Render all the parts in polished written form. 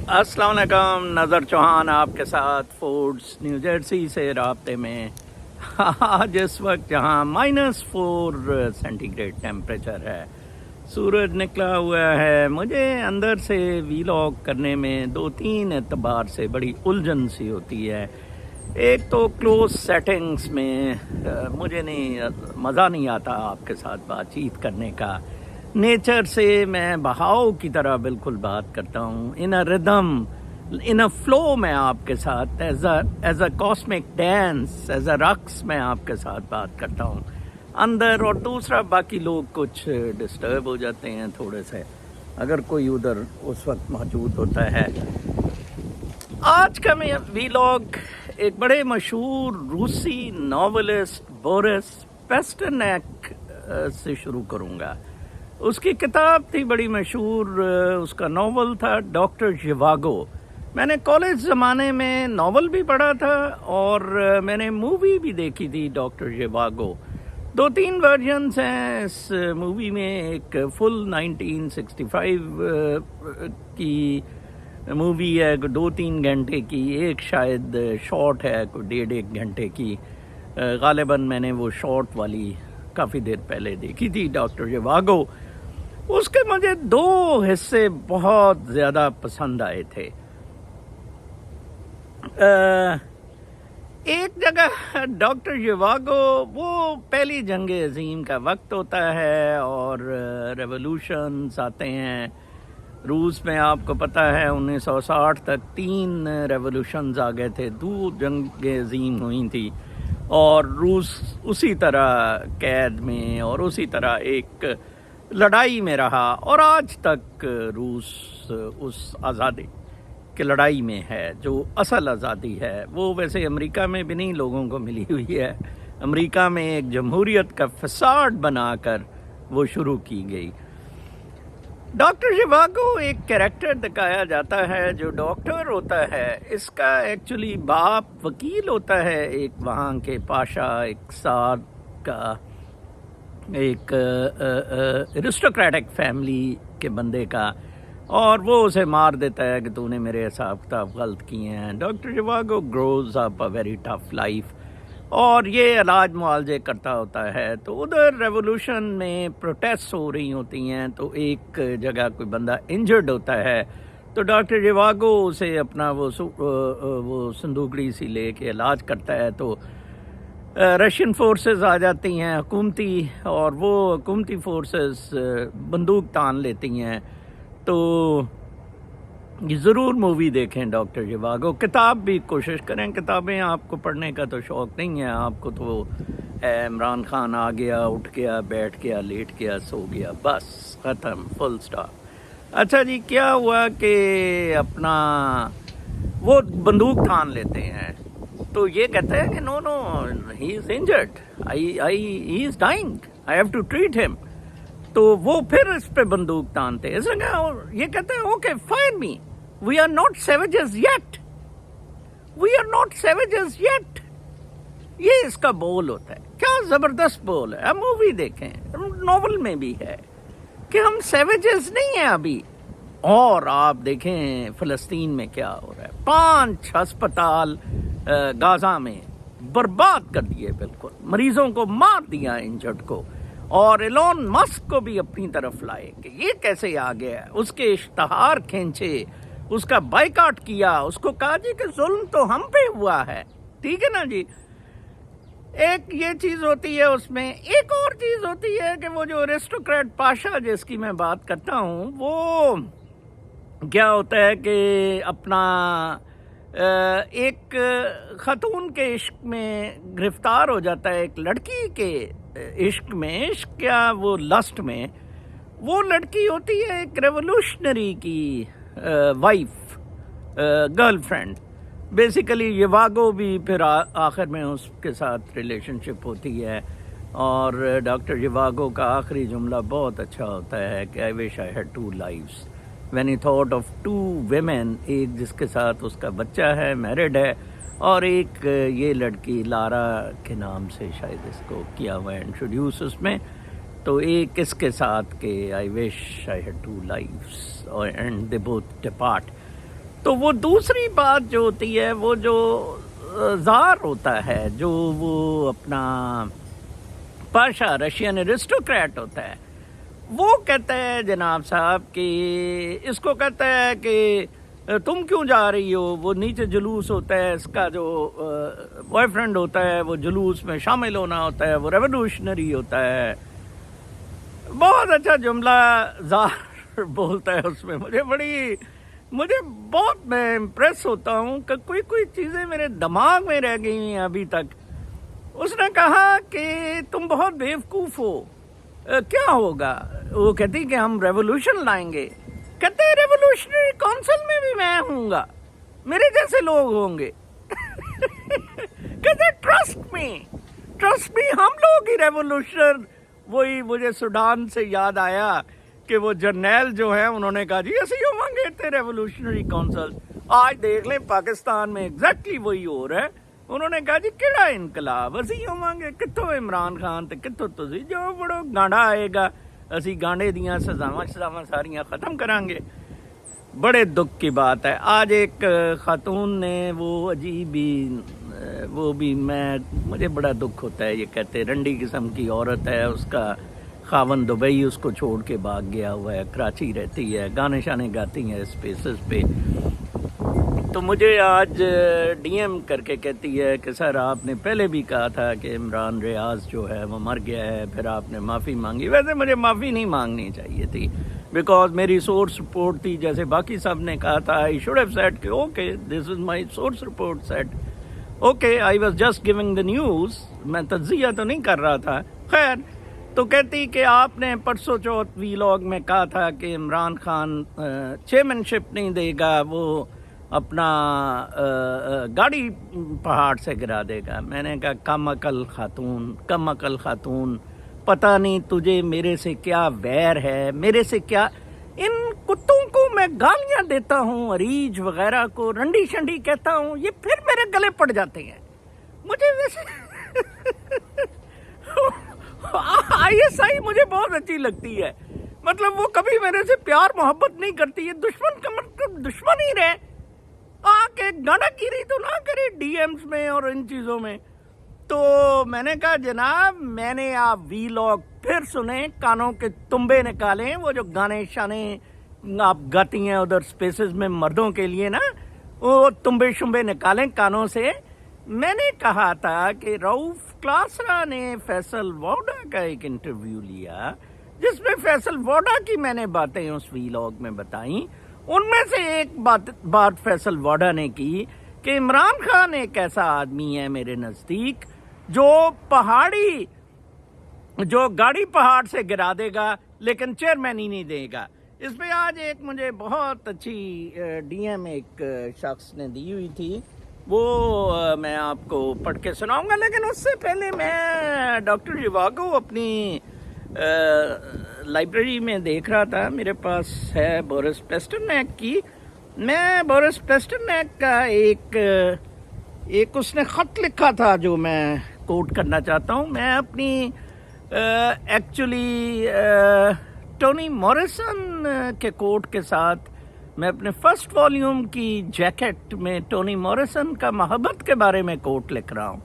السلام علیکم، نظر چوہان آپ کے ساتھ فورڈس نیو جرسی سے رابطے میں۔ آج اس وقت جہاں -4 سینٹی گریڈ ٹیمپریچر ہے، سورج نکلا ہوا ہے، مجھے اندر سے ویلاگ کرنے میں 2-3 اعتبار سے بڑی الجھن سی ہوتی ہے۔ ایک تو کلوز سیٹنگز میں مجھے مزہ نہیں آتا آپ کے ساتھ بات چیت کرنے کا۔ نیچر سے میں بہاؤ کی طرح بالکل بات کرتا ہوں، ان اے ردم، ان اے فلو میں آپ کے ساتھ as a cosmic dance, as a رقص میں آپ کے ساتھ بات کرتا ہوں اندر۔ اور دوسرا، باقی لوگ کچھ ڈسٹرب ہو جاتے ہیں تھوڑے سے اگر کوئی ادھر اس وقت موجود ہوتا ہے۔ آج کا میں ویلاگ ایک بڑے مشہور روسی ناولسٹ بورس پیسٹرنیک سے شروع کروں گا۔ اس کی کتاب تھی بڑی مشہور، اس کا ناول تھا ڈاکڑ زواگو۔ میں نے کالج زمانے میں ناول بھی پڑھا تھا اور میں نے مووی بھی دیکھی تھی ڈاکڑ زواگو۔ 2-3 ورژنس ہیں اس مووی میں، ایک فل 1965 کی مووی ہے 2-3 گھنٹے کی، ایک شاید شارٹ ہے کوئی 1.5 گھنٹے کی۔ غالباً میں نے وہ شارٹ والی کافی دیر پہلے دیکھی تھی ڈاکڑ زواگو۔ اس کے مجھے 2 حصے بہت زیادہ پسند آئے تھے۔ ایک جگہ ڈاکڑ زواگو، وہ پہلی جنگ عظیم کا وقت ہوتا ہے اور ریولوشنز آتے ہیں روس میں۔ آپ کو پتہ ہے 1960 تک 3 ریولوشنز آ گئے تھے، 2 جنگیں عظیم ہوئی تھی اور روس اسی طرح قید میں اور اسی طرح ایک لڑائی میں رہا، اور آج تک روس اس آزادی کی لڑائی میں ہے۔ جو اصل آزادی ہے وہ ویسے امریکہ میں بھی نہیں لوگوں کو ملی ہوئی ہے، امریکہ میں ایک جمہوریت کا فساد بنا کر وہ شروع کی گئی۔ ڈاکڑ زواگو ایک کیریکٹر دکھایا جاتا ہے جو ڈاکٹر ہوتا ہے، اس کا ایکچولی باپ وکیل ہوتا ہے، ایک وہاں کے پاشا، ایک سار کا، ایک ایرسٹوکریٹک فیملی کے بندے کا، اور وہ اسے مار دیتا ہے کہ تو نے میرے حساب کتاب غلط کیے ہیں۔ Doctor Zhivago grows up a very tough life اور یہ علاج معالجے کرتا ہوتا ہے۔ تو ادھر ریولوشن میں پروٹیسٹ ہو رہی ہوتی ہیں، تو ایک جگہ کوئی بندہ انجرڈ ہوتا ہے تو ڈاکڑ زواگو اسے اپنا وہ صندوقڑی سی لے کے علاج کرتا ہے۔ تو رشین فورسز آ جاتی ہیں حکومتی، اور وہ حکومتی فورسز بندوق تان لیتی ہیں۔ تو یہ ضرور مووی دیکھیں ڈاکڑ زواگو، کتاب بھی کوشش کریں، کتابیں آپ کو پڑھنے کا تو شوق نہیں ہے، آپ کو تو عمران خان آ گیا، اٹھ گیا، بیٹھ گیا، لیٹ گیا، سو گیا، بس ختم، فل سٹاپ۔ اچھا جی، کیا ہوا کہ اپنا وہ بندوق تان لیتے ہیں تو یہ کہتے ہیں کہ no he is injured, he is dying, I have to treat him. تو وہ پھر اس پہ بندوق تانتے ہیں، یہ کہتے ہیں okay fire me, we are not savages yet, we are not savages yet. یہ اس کا بول ہوتا ہے، کیا زبردست بول ہے، آپ مووی دیکھیں، ناول میں بھی ہے کہ ہم سیویجز نہیں ہیں ابھی۔ اور آپ دیکھیں فلسطین میں کیا ہو رہا ہے، 5 ہسپتال غازہ میں برباد کر دیے، بالکل مریضوں کو مار دیا، انجرڈ کو، اور ایلون مسک کو بھی اپنی طرف لائے کہ یہ کیسے آ گیا، اس کے اشتہار کھینچے، اس کا بائیکاٹ کیا، اس کو کہا جی کہ ظلم تو ہم پہ ہوا ہے، ٹھیک ہے نا جی۔ ایک یہ چیز ہوتی ہے اس میں، ایک اور چیز ہوتی ہے کہ وہ جو ایرسٹوکریٹ پاشا جس کی میں بات کرتا ہوں، وہ کیا ہوتا ہے کہ اپنا ایک خاتون کے عشق میں گرفتار ہو جاتا ہے، ایک لڑکی کے عشق میں، عشق کیا وہ لسٹ میں، وہ لڑکی ہوتی ہے ایک ریولوشنری کی wife, girl friend basically. Zhivago بھی پھر آخر میں اس کے ساتھ ریلیشن شپ ہوتی ہے، اور ڈاکڑ زواگو کا آخری جملہ بہت اچھا ہوتا ہے کہ I wish I had 2 lives when he thought of 2 women، ایک جس کے ساتھ اس کا بچہ ہے، میرڈ ہے، اور ایک یہ لڑکی لارا کے نام سے شاید اس کو کیا ہوا ہے انٹروڈیوس اس میں۔ تو ایک اس کے ساتھ کہ I wish I had 2 lives and they both depart۔ تو وہ دوسری بات جو ہوتی ہے، وہ جو زار ہوتا ہے، جو وہ اپنا پاشا رشین ایرسٹوکریٹ ہوتا ہے، وہ کہتا ہے جناب صاحب کہ اس کو کہتا ہے کہ تم کیوں جا رہی ہو، وہ نیچے جلوس ہوتا ہے، اس کا جو بوائے فرینڈ ہوتا ہے وہ جلوس میں شامل ہونا ہوتا ہے، وہ ریولیوشنری ہوتا ہے. بہت اچھا جملہ زار بولتا ہے اس میں. مجھے بہت میں امپریس ہوتا ہوں کہ کوئی چیزیں میرے دماغ میں رہ گئی ہیں ابھی تک. اس نے کہا کہ تم بہت بیوقوف ہو، کیا ہوگا؟ وہ کہتی کہ ہم ریولوشن لائیں گے. کہتے ہیں ریولوشنری کونسل میں بھی میں ہوں گا، میرے جیسے لوگ ہوں گے. کہتے ٹرسٹ می ہم لوگ ہی ریولوشن. وہی مجھے سوڈان سے یاد آیا کہ وہ جرنیل جو ہیں انہوں نے کہا جی اسی ہوں گے تھے ریولوشنری کونسل. آج دیکھ لیں پاکستان میں ایگزیکٹلی وہی ہو رہا ہے. انہوں نے کہا جی کیڑا انقلاب، اسی ہوں گے، کتوں عمران خان تے کتوں تسی جو بڑو گانڈا آئے گا اسی گانڈے دیاں سزاواں ساریاں ختم کریں گے. بڑے دکھ کی بات ہے. آج ایک خاتون نے وہ عجیب ہی وہ بھی مجھے بڑا دکھ ہوتا ہے. یہ کہتے رنڈی قسم کی عورت ہے، اس کا خاون دبئی اس کو چھوڑ کے بھاگ گیا ہوا ہے، کراچی رہتی ہے، گانے شانے گاتی ہیں اسپیسز پہ. تو مجھے آج ڈی ایم کر کے کہتی ہے کہ سر آپ نے پہلے بھی کہا تھا کہ عمران ریاض جو ہے وہ مر گیا ہے، پھر آپ نے معافی مانگی. ویسے مجھے معافی نہیں مانگنی چاہیے تھی، بیکاز میری سورس رپورٹ تھی، جیسے باقی سب نے کہا تھا. آئی شوڈ ہیو سیڈ کہ okay this is my source report set okay, I was just giving the news, میں تجزیہ تو نہیں کر رہا تھا. خیر، تو کہتی کہ آپ نے پرسوں چوتھ وی لاگ میں کہا تھا کہ عمران خان چیئرمین شپ نہیں دے گا، وہ اپنا گاڑی پہاڑ سے گرا دے گا. میں نے کہا کم عقل خاتون، پتہ نہیں تجھے میرے سے کیا ویر ہے، میرے سے کیا. ان کتوں کو میں گالیاں دیتا ہوں، عریج وغیرہ کو رنڈی شنڈی کہتا ہوں، یہ پھر میرے گلے پڑ جاتے ہیں. مجھے ویسے آئی ایس آئی مجھے بہت اچھی لگتی ہے. مطلب وہ کبھی میرے سے پیار محبت نہیں کرتی ہے. دشمن کا مطلب دشمن ہی رہے، آ کے گانا گیری تو نہ کرے ڈی ایمز میں اور ان چیزوں میں. تو میں نے کہا جناب میں نے آپ وی لاگ پھر سنے، کانوں کے تنبے نکالیں، وہ جو گانے شانے آپ گاتی ہیں ادھر اسپیسز میں مردوں کے لیے نا، وہ تنبے شنبے نکالیں کانوں سے. میں نے کہا تھا کہ رؤف کلاسرا نے فیصل ووڈا کا ایک انٹرویو لیا جس میں فیصل ووڈا کی میں نے باتیں اس وی لاگ میں بتائیں. ان میں سے ایک بات فیصل ووڈا نے کی کہ عمران خان ایک ایسا آدمی ہے میرے نزدیک جو گاڑی پہاڑ سے گرا دے گا لیکن چیئرمین ہی نہیں دے گا. اس پہ آج ایک مجھے بہت اچھی ڈی ایم ایک شخص نے دی ہوئی تھی، وہ میں آپ کو پڑھ کے سناؤں گا. لیکن اس سے پہلے میں ڈاکٹر زواگو اپنی لائبریری میں دیکھ رہا تھا، میرے پاس ہے بورس پیسٹرنیک کی. میں بورس پیسٹرنیک کا ایک اس نے خط لکھا تھا جو میں کوٹ کرنا چاہتا ہوں. میں اپنی ایکچولی ٹونی موریسن کے کوٹ کے ساتھ میں اپنے فرسٹ والیوم کی جیکٹ میں ٹونی موریسن کا محبت کے بارے میں کوٹ لکھ رہا ہوں.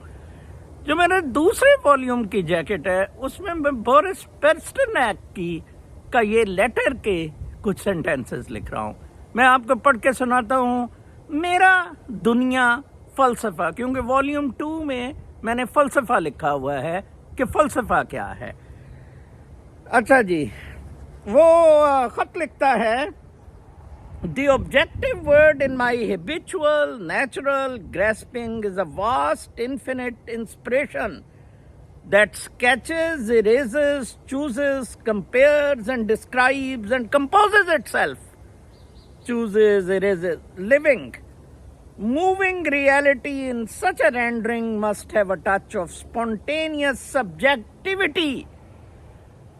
جو میرے دوسرے والیوم کی جیکٹ ہے اس میں بورس پیسٹرنیک کا یہ لیٹر کے کچھ سینٹینسز لکھ رہا ہوں. میں آپ کو پڑھ کے سناتا ہوں. میرا دنیا فلسفہ، کیونکہ والیوم 2 میں نے فلسفہ لکھا ہوا ہے کہ فلسفہ کیا ہے. اچھا جی، وہ خط لکھتا ہے The objective word in my habitual, natural grasping is a vast, infinite inspiration that sketches, erases, chooses, compares and describes and composes itself. Chooses, erases, living, moving reality in such a rendering must have a touch of spontaneous subjectivity.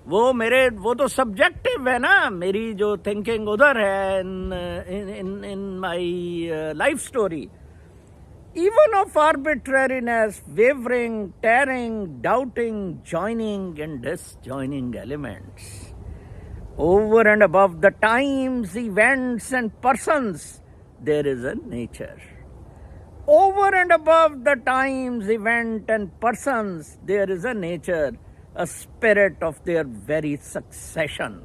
وہ تو subjective ہے نا، میری جو thinking ادھر ہے in my life story. Even of arbitrariness, weaving, tearing, doubting, joining and disjoining elements. Over and above the times, events and persons there is a nature. Over and above the times, event and persons, there is a nature, a spirit of their very succession.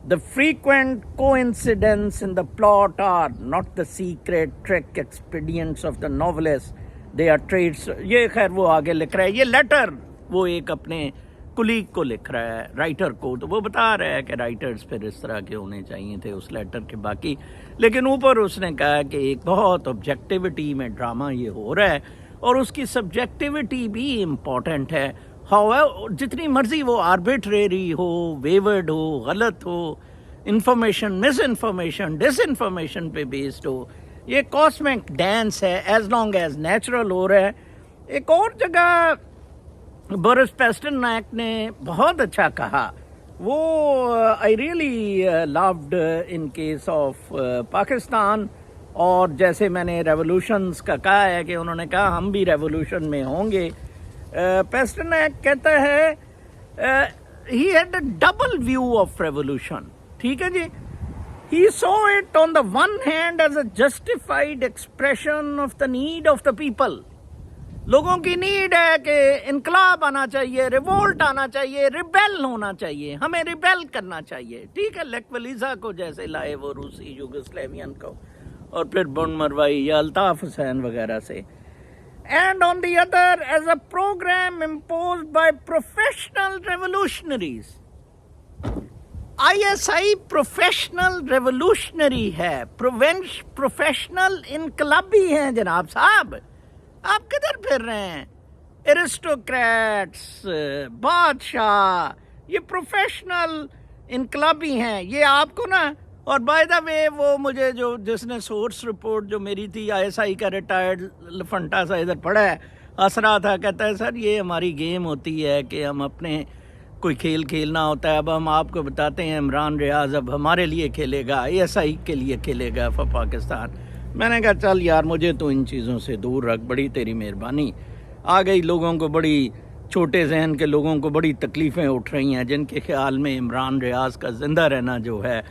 The frequent coincidence in the plot are not the secret trick expedients of the novelist. They are traits. یہ خیر وہ آگے لکھ رہا ہے، یہ letter وہ ایک اپنے کلیگ کو لکھ رہا ہے، رائٹر کو، تو وہ بتا رہا ہے کہ رائٹرز پھر اس طرح کے ہونے چاہیے تھے اس لیٹر کے باقی، لیکن اوپر اس نے کہا کہ ایک بہت آبجیکٹیوٹی میں ڈرامہ یہ ہو رہا ہے اور اس کی سبجیکٹیوٹی بھی امپورٹنٹ ہے. جتنی مرضی وہ آربیٹریری ہو، ویورڈ ہو، غلط ہو، انفارمیشن مس انفارمیشن ڈس انفارمیشن پہ بیسڈ ہو، یہ کاسمک ڈانس ہے ایز لانگ ایز نیچرل ہو رہا ہے. ایک اور جگہ بورس پیسٹرنیک نے بہت اچھا کہا، وہ I really load in case of Pakistan, اور جیسے میں نے ریولوشنز کا کہا ہے کہ انہوں نے کہا ہم بھی ریولوشن میں ہوں گے. پیسٹرنیک کہتا ہے he had a double view of revolution. ٹھیک ہے جی. He saw it on the one hand as a justified expression of the need of the people. لوگوں کی نیڈ ہے کہ انقلاب آنا چاہیے، ریوولٹ آنا چاہیے، ریبیل ہونا چاہیے، ہمیں ریبیل کرنا چاہیے. ٹھیک ہے، لیکولیزا کو جیسے لائے وہ روسی یوگوسلیوین کو، اور پھر بن مروائی یا الطاف حسین وغیرہ سے. And on the other as a program imposed by professional revolutionaries. ISI professional revolutionary ہے، پروفیشنل انقلابی ہیں جناب صاحب. آپ کدھر پھر رہے ہیں؟ ایرسٹوکریٹس، بادشاہ، یہ پروفیشنل انقلابی ہیں. یہ آپ کو نا، اور بائی دا وے وہ مجھے جس نے سورس رپورٹ جو میری تھی ISI کا ریٹائرڈ لفنٹا سا ادھر پڑھا ہے، ہنس رہا تھا، کہتا ہے سر یہ ہماری گیم ہوتی ہے کہ ہم اپنے کوئی کھیل کھیلنا ہوتا ہے. اب ہم آپ کو بتاتے ہیں عمران ریاض اب ہمارے لیے کھیلے گا، ISI کے لیے کھیلے گا فار پاکستان. میں نے کہا چل یار مجھے تو ان چیزوں سے دور رکھ، بڑی تیری مہربانی. آ گئی لوگوں کو، بڑی چھوٹے ذہن کے لوگوں کو بڑی تکلیفیں اٹھ رہی ہیں، جن کے خیال میں عمران ریاض کا زندہ رہنا جو ہے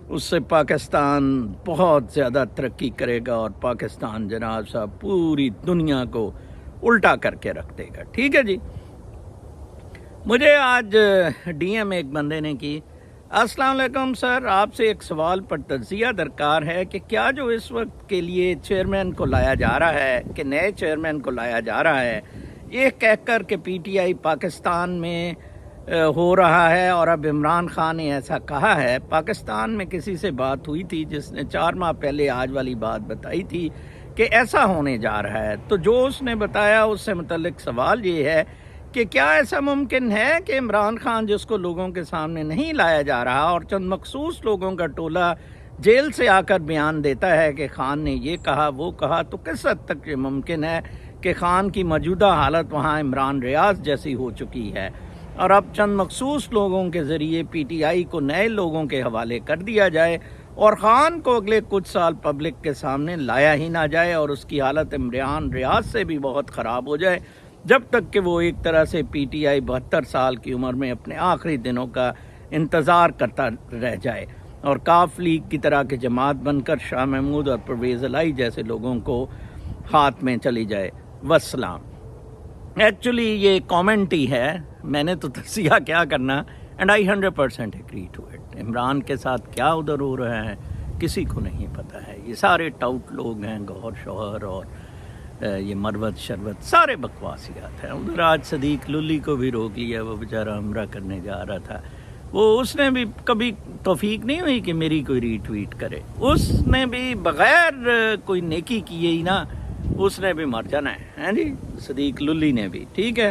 اس سے پاکستان بہت زیادہ ترقی کرے گا، اور پاکستان جناب صاحب پوری دنیا کو الٹا کر کے رکھ دے گا. ٹھیک ہے جی. مجھے آج DM ایک بندے نے کی، السلام علیکم سر، آپ سے ایک سوال پر تجزیہ درکار ہے کہ کیا جو اس وقت کے لیے چیئرمین کو لایا جا رہا ہے، کہ نئے چیئرمین کو لایا جا رہا ہے، یہ کہہ کر کہ PTI پاکستان میں ہو رہا ہے، اور اب عمران خان نے ایسا کہا ہے. پاکستان میں کسی سے بات ہوئی تھی جس نے 4 ماہ پہلے آج والی بات بتائی تھی کہ ایسا ہونے جا رہا ہے. تو جو اس نے بتایا اس سے متعلق سوال یہ ہے کہ کیا ایسا ممکن ہے کہ عمران خان جس کو لوگوں کے سامنے نہیں لایا جا رہا اور چند مخصوص لوگوں کا ٹولہ جیل سے آ کر بیان دیتا ہے کہ خان نے یہ کہا وہ کہا، تو کس حد تک یہ ممکن ہے کہ خان کی موجودہ حالت وہاں عمران ریاض جیسی ہو چکی ہے، اور اب چند مخصوص لوگوں کے ذریعے PTI کو نئے لوگوں کے حوالے کر دیا جائے، اور خان کو اگلے کچھ سال پبلک کے سامنے لایا ہی نہ جائے، اور اس کی حالت عمران ریاض سے بھی بہت خراب ہو جائے، جب تک کہ وہ ایک طرح سے PTI 72 سال کی عمر میں اپنے آخری دنوں کا انتظار کرتا رہ جائے، اور کاف لیگ کی طرح کے جماعت بن کر شاہ محمود اور پرویز الہی جیسے لوگوں کو ہاتھ میں چلی جائے. والسلام. ایکچولی یہ کامنٹ ہی ہے، میں نے تو تجزیہ کیا کرنا، and I 100% agree to it. Imran کے ساتھ کیا ادھر ہو رہا ہے کسی کو نہیں پتہ ہے. یہ سارے ٹاؤٹ لوگ ہیں، گوہر شوہر اور یہ مروت شربت، سارے بکواسیات ہیں. ادھر آج صدیق للی کو بھی روک لیا، وہ بیچارہ عمرہ کرنے جا رہا تھا، وہ اس نے بھی کبھی توفیق نہیں ہوئی کہ میری کوئی ری ٹویٹ کرے، اس نے بھی بغیر کوئی نیکی کیے ہی نا اس نے بھی مر جانا ہے جی، صدیق للی نے بھی. ٹھیک ہے.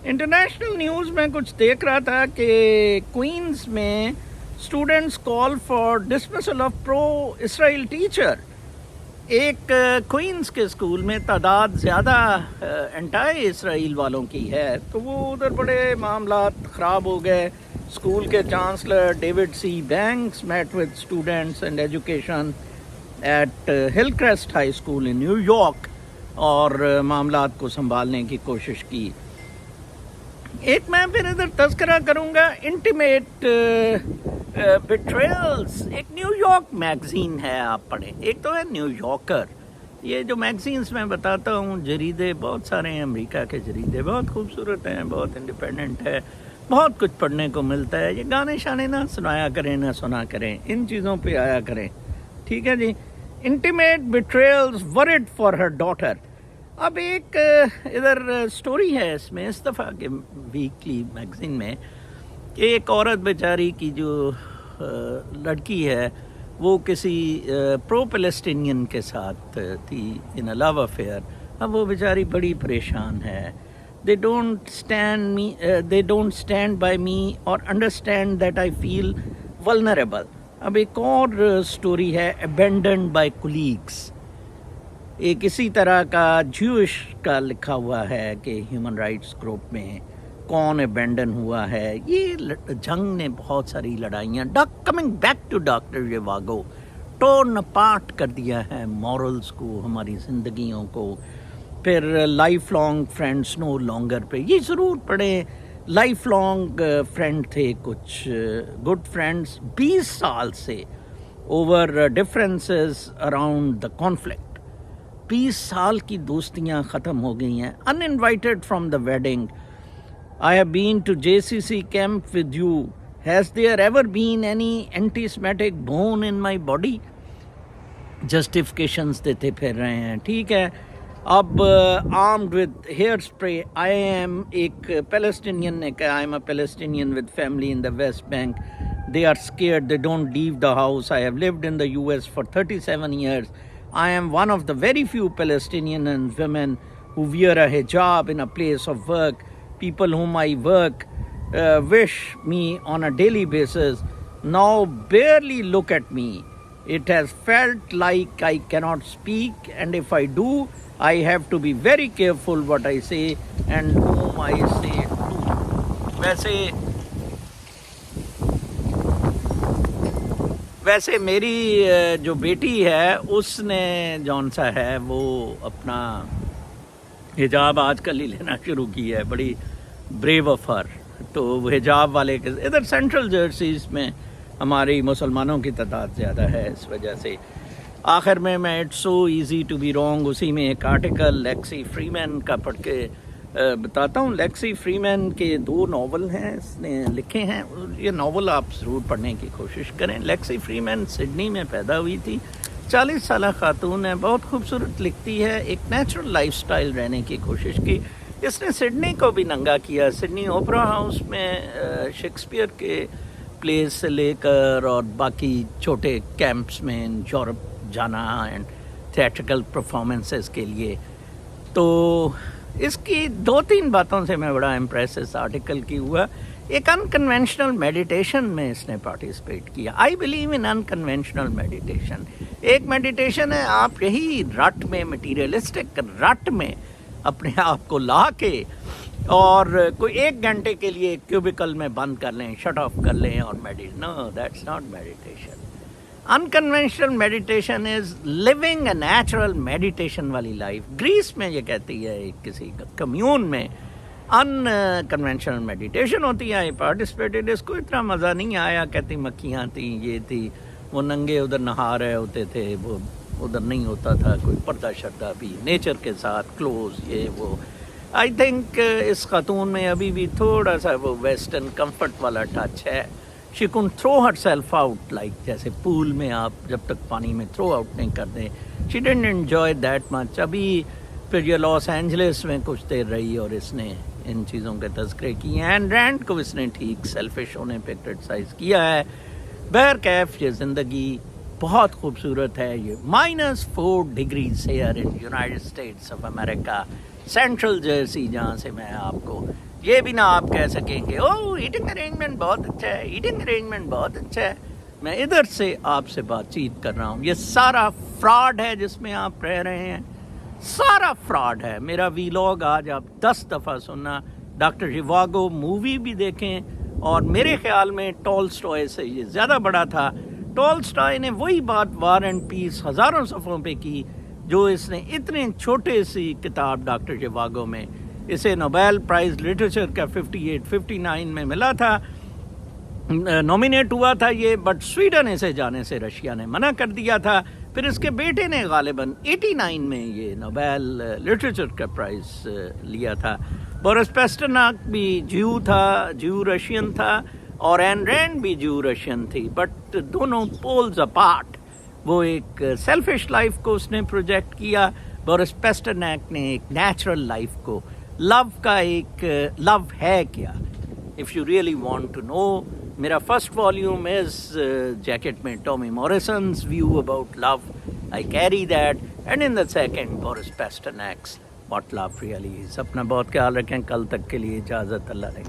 انٹرنیشنل نیوز میں کچھ دیکھ رہا تھا کہ کوئنز میں students call for dismissal of pro Israel teacher. ایک کوئنز کے اسکول میں تعداد زیادہ انٹائی اسرائیل والوں کی ہے، تو وہ ادھر بڑے معاملات خراب ہو گئے. اسکول کے chancellor David C Banks met with students and education at Hillcrest high school in New York, اور معاملات کو سنبھالنے کی کوشش کی. ایک میں پھر ادھر تذکرہ کروں گا انٹیمیٹ بیٹریلز ایک نیو یارک میگزین ہے، آپ پڑھیں. ایک تو ہے نیو یارکر. یہ جو میگزینس میں بتاتا ہوں، جریدے بہت سارے ہیں، امریکہ کے جریدے بہت خوبصورت ہیں، بہت انڈیپینڈنٹ ہے، بہت کچھ پڑھنے کو ملتا ہے. یہ گانے شانے نہ سنایا کریں، نہ سنا کریں، ان چیزوں پہ آیا کریں. ٹھیک ہے جی. Intimate betrayals word for her daughter. اب ایک ادھر سٹوری ہے اس میں، اس دفعہ کے ویکلی میگزین میں، کہ ایک عورت بیچاری کی جو لڑکی ہے وہ کسی پرو پیلسٹینین کے ساتھ تھی ان اے لو افیئر. اب وہ بیچاری بڑی پریشان ہے. they don't stand by me or understand that I feel vulnerable. اب ایک اور سٹوری ہے abandoned by colleagues. ایک اسی طرح کا جیوش کا لکھا ہوا ہے کہ ہیومن رائٹس گروپ میں کون ابینڈن ہوا ہے. یہ جنگ نے بہت ساری لڑائیاں coming back to doctor Zhivago torn apart کر دیا ہے مورلز کو، ہماری زندگیوں کو. پھر life long friends no longer پہ یہ ضرور پڑھیں. لائف لانگ فرینڈ تھے کچھ گڈ فرینڈس 20 سال سے over differences around the conflict. 20 سال کی دوستیاں ختم ہو گئی ہیں. Uninvited from the wedding. I have been to JCC camp with you. Has there ever been any anti-Semitic bone in my body? Justifications دیتے پھر رہے ہیں. ٹھیک ہے. اب armed with hair spray, I am ایک Palestinian نے کہا I am a Palestinian with family in the West Bank. They are scared. They don't leave the house. I have lived in the US for 37 years. I am one of the very few Palestinian women who wear a hijab in a place of work. People whom I work wish me on a daily basis now barely look at me. It has felt like I cannot speak, and if I do, I have to be very careful what I say and whom I say to. ویسے میری جو بیٹی ہے اس نے جون سا ہے وہ اپنا حجاب آج کل ہی لینا شروع کی ہے. بڑی بریو آف ہر. تو وہ حجاب والے ادھر سینٹرل جرسیز میں ہماری مسلمانوں کی تعداد زیادہ ہے، اس وجہ سے. آخر میں it's so easy to be wrong اسی میں ایک آرٹیکل لیکسی فریمین کا پڑھ کے بتاتا ہوں. لیکسی فریمین کے 2 ناول ہیں اس نے لکھے ہیں. یہ ناول آپ ضرور پڑھنے کی کوشش کریں. لیکسی فریمین سڈنی میں پیدا ہوئی تھی، 40 سالہ خاتون ہے، بہت خوبصورت لکھتی ہے. ایک نیچرل لائف سٹائل رہنے کی کوشش کی. اس نے سڈنی کو بھی ننگا کیا. سڈنی اوپرا ہاؤس میں شیکسپیئر کے پلیز سے لے کر اور باقی چھوٹے کیمپس میں یورپ جانا اینڈ تھیٹریکل پرفارمنسز کے لیے. تو اس کی 2-3 باتوں سے میں بڑا امپریس اس آرٹیکل کی ہوا. ایک انکنونشنل میڈیٹیشن میں اس نے پارٹیسپیٹ کیا. I believe in unconventional meditation. ایک میڈیٹیشن ہے آپ یہی رٹ میں، مٹیریلسٹک رٹ میں اپنے آپ کو لا کے اور کوئی 1 گھنٹے کے لیے کیوبیکل میں بند کر لیں، شٹ آف کر لیں اور no that's not meditation. Unconventional meditation is living a natural meditation والی لائف. گریس میں یہ کہتی ہے ایک کسی کمیون میں ان کنونشنل میڈیٹیشن ہوتی ہے. آئی پارٹیسپیٹڈ. اس کو اتنا مزہ نہیں آیا. کہتی مکھیاں تھیں، یہ تھی، وہ ننگے ادھر نہا رہے ہوتے تھے، وہ ادھر نہیں ہوتا تھا کوئی پردہ شردہ بھی، نیچر کے ساتھ کلوز یہ وہ. آئی تھنک اس خاتون میں ابھی بھی تھوڑا سا وہ ویسٹرن کمفرٹ والا ٹچ ہے. شی کون through her self out like جیسے پول میں آپ جب تک پانی میں تھرو آؤٹ نہیں کر دیں. She didn't enjoy that much. ابھی پھر یہ لاس اینجلس میں کچھ دیر رہی اور اس نے ان چیزوں کے تذکرے کیے ہیں. اینڈ رینڈ کو اس نے ٹھیک سیلفش ہونے پہ کرٹیسائز کیا ہے. بہرکیف یہ زندگی بہت خوبصورت ہے. یہ -4 degrees here in United States of America, central Jersey, جہاں سے میں آپ کو یہ بھی نہ آپ کہہ سکیں گے او ایٹنگ ارینجمنٹ بہت اچھا ہے، ایٹنگ ارینجمنٹ بہت اچھا ہے. میں ادھر سے آپ سے بات چیت کر رہا ہوں. یہ سارا فراڈ ہے جس میں آپ رہ رہے ہیں، سارا فراڈ ہے. میرا ویلاگ آج آپ 10 دفعہ سننا. ڈاکٹر زواگو مووی بھی دیکھیں. اور میرے خیال میں ٹولسٹوئے سے یہ زیادہ بڑا تھا. ٹولسٹوئے نے وہی بات وار اینڈ پیس ہزاروں صفحوں پہ کی جو اس نے اتنے چھوٹے سی کتاب ڈاکٹر زواگو میں. اسے نوبیل پرائز لٹریچر کا 58-59 میں ملا تھا. نومینیٹ ہوا تھا یہ، بٹ سویڈن اسے جانے سے رشیا نے منع کر دیا تھا. پھر اس کے بیٹے نے غالباً 89 میں یہ نوبیل لٹریچر کا پرائز لیا تھا. بورس پیسٹرناک بھی جیو تھا، جیو رشین تھا، اور این رینڈ بھی جیو رشین تھی، بٹ دونوں پولز اپارٹ. وہ ایک سیلفش لائف کو اس نے پروجیکٹ کیا، بورس پیسٹرناک نے ایک نیچرل لائف کو. لو کا ایک لو ہے کیا، if you really want to know. میرا فرسٹ والیوم از جیکٹ میں Toni Morrison's view about love. I carry that. And in the second Boris Pasternak's what love really is. اپنا بہت خیال رکھیں. کل تک کے لیے اجازت. اللہ نے